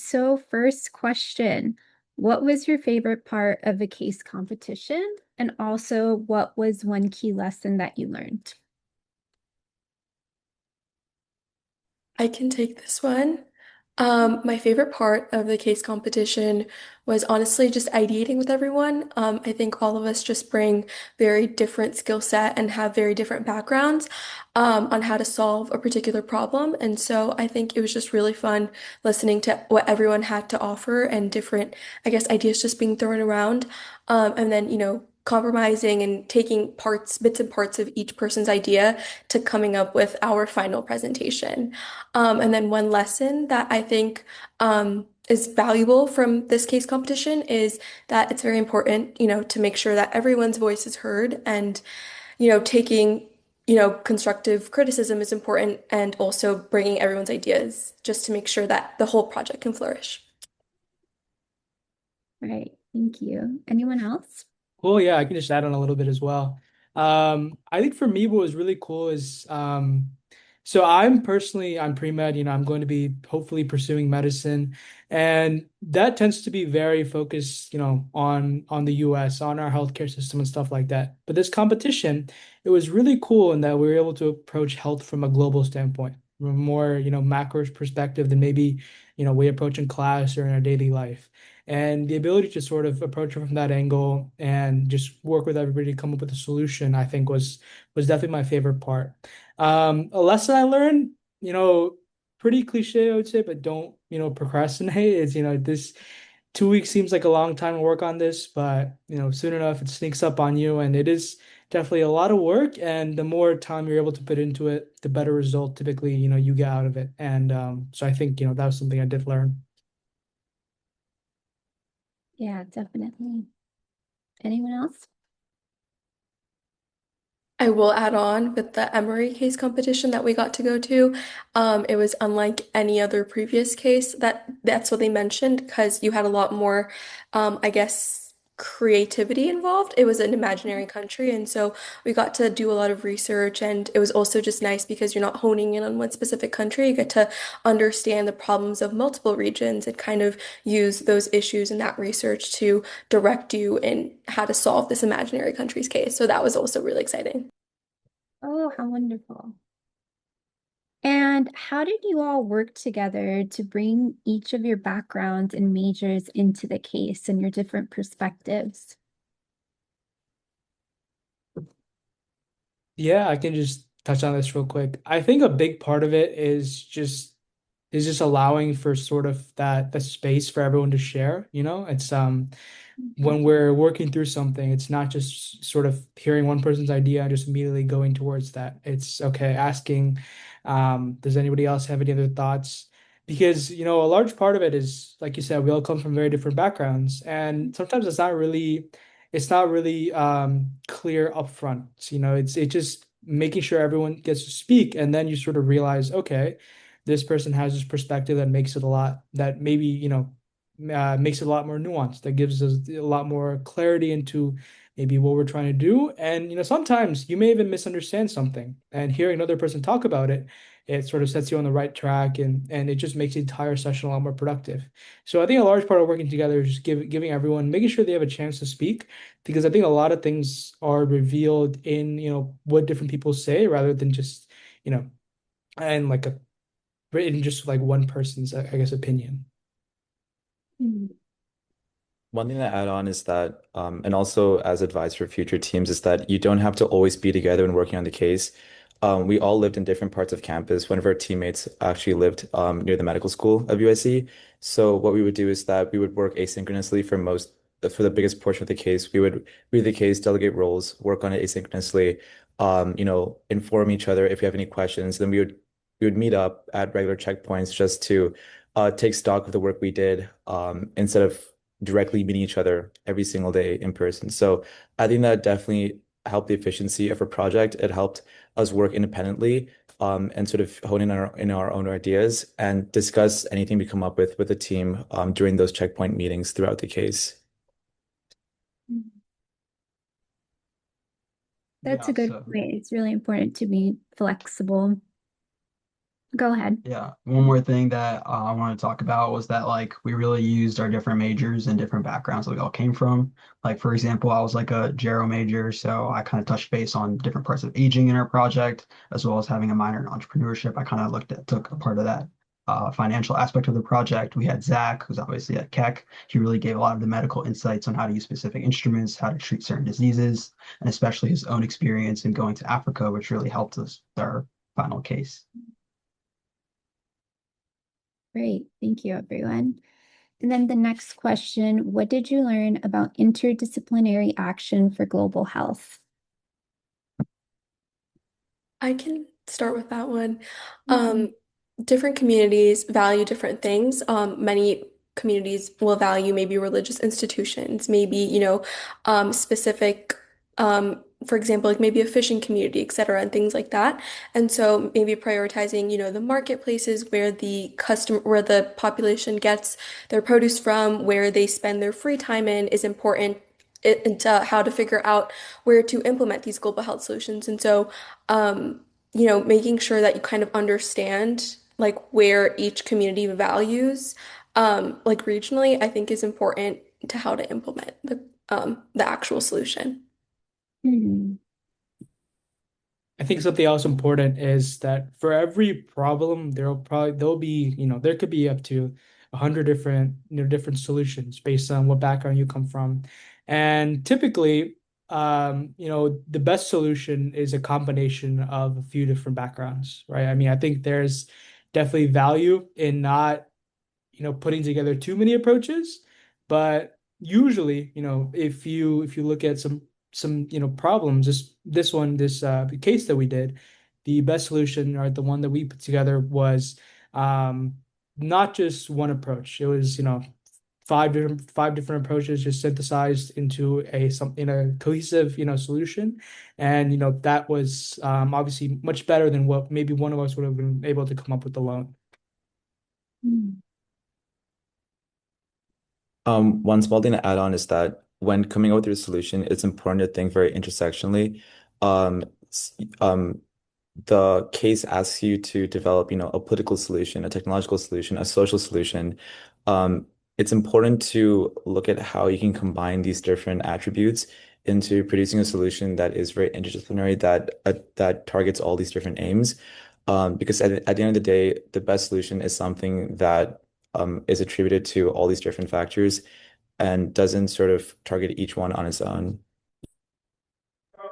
So first question, what was your favorite part of the case competition? And also, what was one key lesson that you learned? I can take this one. My favorite part of the case competition was honestly just ideating with everyone. I think all of us just bring very different skill set and have very different backgrounds on how to solve a particular problem. And so I think it was just really fun listening to what everyone had to offer and different, I guess, ideas just being thrown around. And then, compromising and taking bits and parts of each person's idea to coming up with our final presentation. And then one lesson that I think is valuable from this case competition is that it's very important, to make sure that everyone's voice is heard and, taking, constructive criticism is important and also bringing everyone's ideas just to make sure that the whole project can flourish. Right, thank you. Anyone else? Cool. Yeah, I can just add on a little bit as well. I think for me, what was really cool is, so I'm pre-med, I'm going to be hopefully pursuing medicine, and that tends to be very focused, on the US, on our healthcare system and stuff like that. But this competition, it was really cool in that we were able to approach health from a global standpoint, from a more, macro perspective than maybe, we approach in class or in our daily life. And the ability to sort of approach it from that angle and just work with everybody to come up with a solution, I think was definitely my favorite part. A lesson I learned, pretty cliche, I would say, but don't, procrastinate. Is, this 2 weeks seems like a long time to work on this, but soon enough it sneaks up on you, and it is definitely a lot of work. And the more time you're able to put into it, the better result typically, you get out of it. And so I think, that was something I did learn. Yeah, definitely. Anyone else? I will add on with the Emory case competition that we got to go to. It was unlike any other previous case that's what they mentioned because you had a lot more, I guess, creativity involved. It was an imaginary country, and so we got to do a lot of research, and it was also just nice because you're not honing in on one specific country. You get to understand the problems of multiple regions and kind of use those issues in that research to direct you in how to solve this imaginary country's case. So that was also really exciting. Oh, how wonderful. And how did you all work together to bring each of your backgrounds and majors into the case and your different perspectives? Yeah, I can just touch on this real quick. I think a big part of it is just allowing for sort of that the space for everyone to share, It's Mhm. when we're working through something, it's not just sort of hearing one person's idea and just immediately going towards that. It's okay, asking, does anybody else have any other thoughts? Because, a large part of it is, like you said, we all come from very different backgrounds, and sometimes it's not really clear upfront. It's just making sure everyone gets to speak, and then you sort of realize, okay, this person has this perspective that makes it a lot that maybe, makes it a lot more nuanced, that gives us a lot more clarity into maybe what we're trying to do. And sometimes you may even misunderstand something, and hearing another person talk about it, it sort of sets you on the right track, and it just makes the entire session a lot more productive. So I think a large part of working together is just giving everyone, making sure they have a chance to speak, because I think a lot of things are revealed in, what different people say rather than just, and like a written just like one person's, I guess, opinion. Mhm. One thing to add on is that, and also as advice for future teams, is that you don't have to always be together when working on the case. We all lived in different parts of campus. One of our teammates actually lived near the medical school of USC. So what we would do is that we would work asynchronously for the biggest portion of the case. We would read the case, delegate roles, work on it asynchronously, inform each other if we have any questions. Then we would meet up at regular checkpoints just to take stock of the work we did, instead of directly meeting each other every single day in person. So I think that definitely helped the efficiency of a project. It helped us work independently, and sort of hone in our own ideas and discuss anything we come up with the team, during those checkpoint meetings throughout the case. That's a Yeah, good so point. It's really important to be flexible. Go ahead. Yeah, one more thing that I want to talk about was that like we really used our different majors and different backgrounds that we all came from. Like for example, I was like a Gero major, so I kind of touched base on different parts of aging in our project, as well as having a minor in entrepreneurship. I kind of took a part of that financial aspect of the project. We had Zach, who's obviously at Keck. He really gave a lot of the medical insights on how to use specific instruments, how to treat certain diseases, and especially his own experience in going to Africa, which really helped us with our final case. Great. Thank you, everyone. And then the next question, what did you learn about interdisciplinary action for global health? I can start with that one. Mhm. Different communities value different things. Many communities will value maybe religious institutions, maybe, specific, for example, like maybe a fishing community, et cetera, and things like that. And so maybe prioritizing, the marketplaces where the population gets their produce from, where they spend their free time in is important into how to figure out where to implement these global health solutions. And so, making sure that you kind of understand like where each community values, like regionally, I think is important to how to implement the actual solution. Mhm. I think something else important is that for every problem, there'll be, there could be up to 100 different, different solutions based on what background you come from. And typically, the best solution is a combination of a few different backgrounds, right? I mean, I think there's definitely value in not putting together too many approaches, but usually, if you look at some problems, this case that we did, the best solution or the one that we put together was um not just one approach. It was, five different approaches just synthesized into a cohesive, solution. And that was obviously much better than what maybe one of us would have been able to come up with alone. Mhm. One small thing to add on is that when coming up with your solution, it's important to think very intersectionally. Um, s- um, the case asks you to develop, a political solution, a technological solution, a social solution. Um, it's important to look at how you can combine these different attributes into producing a solution that is very interdisciplinary, that targets all these different aims. Because at the end of the day, the best solution is something that is attributed to all these different factors and doesn't sort of target each one on its own.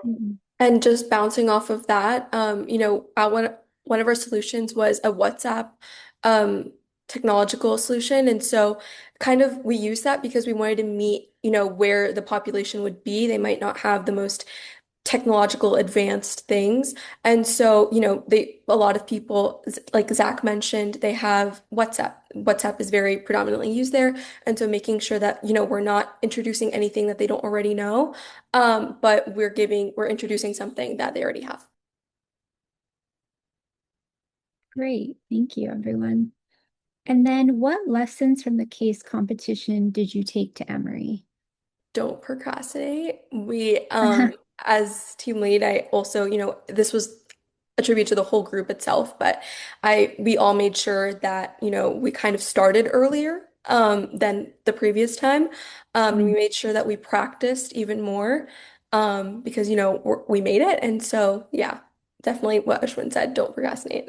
Mhm. And just bouncing off of that, one of our solutions was a WhatsApp um, technological solution. And so kind of we used that because we wanted to meet, where the population would be. They might not have the most technological advanced things. And so, a lot of people, like Zach mentioned, they have WhatsApp. WhatsApp is very predominantly used there. And so making sure that, we're not introducing anything that they don't already know, but we're introducing something that they already have. Great. Thank you, everyone. And then what lessons from the case competition did you take to Emory? Don't procrastinate. As team lead, I also, this was a tribute to the whole group itself, but we all made sure that, we kind of started earlier, than the previous time. And we Mm. made sure that we practiced even more, because, we made it. And so, yeah, definitely what Ashwin said, don't procrastinate.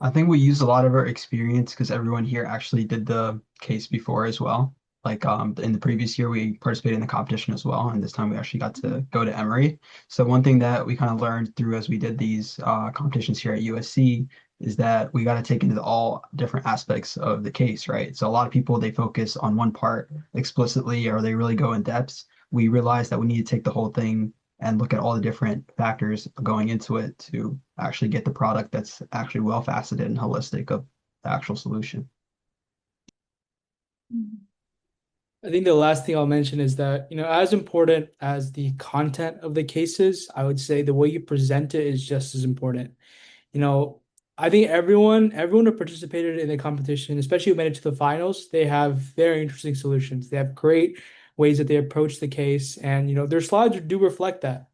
I think we used a lot of our experience because everyone here actually did the case before as well. Like in the previous year, we participated in the competition as well, and this time we actually got to go to Emory. So one thing that we kind of learned through as we did these competitions here at USC is that we got to take into all different aspects of the case, right? So a lot of people they focus on one part explicitly, or they really go in depth. We realized that we need to take the whole thing and look at all the different factors going into it to actually get the product that's actually well faceted and holistic of the actual solution. Mm. I think the last thing I'll mention is that, as important as the content of the cases, I would say the way you present it is just as important. You know, I think everyone who participated in the competition, especially who made it to the finals, they have very interesting solutions. They have great ways that they approach the case, and their slides do reflect that.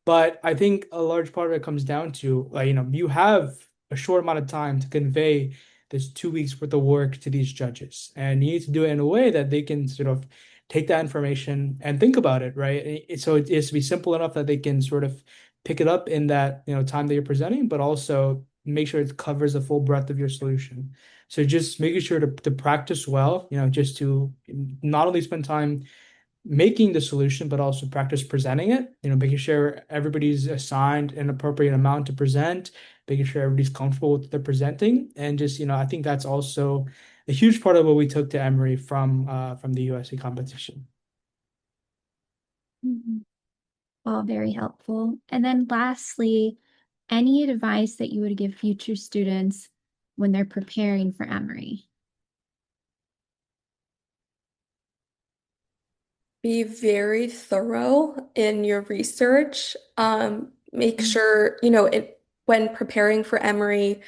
But I think a large part of it comes down to, like, you have a short amount of time to convey this 2 weeks worth of work to these judges. And you need to do it in a way that they can sort of take that information and think about it, right? So it has to be simple enough that they can sort of pick it up in that, time that you're presenting, but also make sure it covers the full breadth of your solution. So just making sure to practice well, just to not only spend time making the solution, but also practice presenting it, making sure everybody's assigned an appropriate amount to present, making sure everybody's comfortable with what they're presenting. And just, I think that's also a huge part of what we took to Emory from the USC competition. Mhm. All very helpful. And then lastly, any advice that you would give future students when they're preparing for Emory? Be very thorough in your research. Make Mm. sure, when preparing for Emory,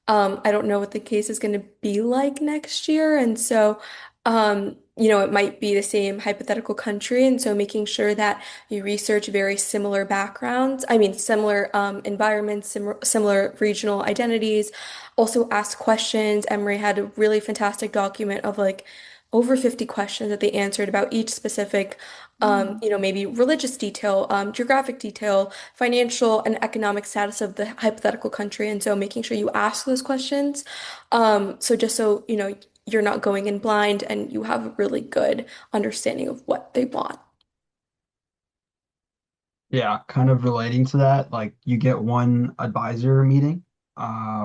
I don't know what the case is going to be like next year. And so, it might be the same hypothetical country. And so making sure that you research very similar backgrounds, I mean, similar environments, similar regional identities. Also ask questions. Emory had a really fantastic document of like over 50 questions that they answered about each specific maybe religious detail, geographic detail, financial and economic status of the hypothetical country. And so making sure you ask those questions. So just so, you're not going in blind and you have a really good understanding of what they want. Yeah, kind of relating to that, like you get one advisor meeting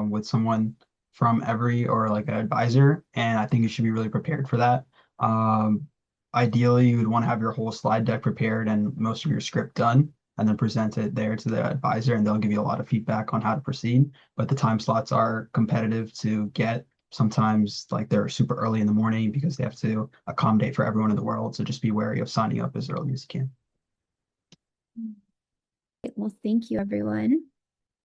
with someone from every or like an advisor, and I think you should be really prepared for that. Um, Ideally, you would want to have your whole slide deck prepared and most of your script done, and then present it there to the advisor, and they'll give you a lot of feedback on how to proceed. But the time slots are competitive to get. Sometimes, like they're super early in the morning because they have to accommodate for everyone in the world. So just be wary of signing up as early as you can. Well, thank you, everyone.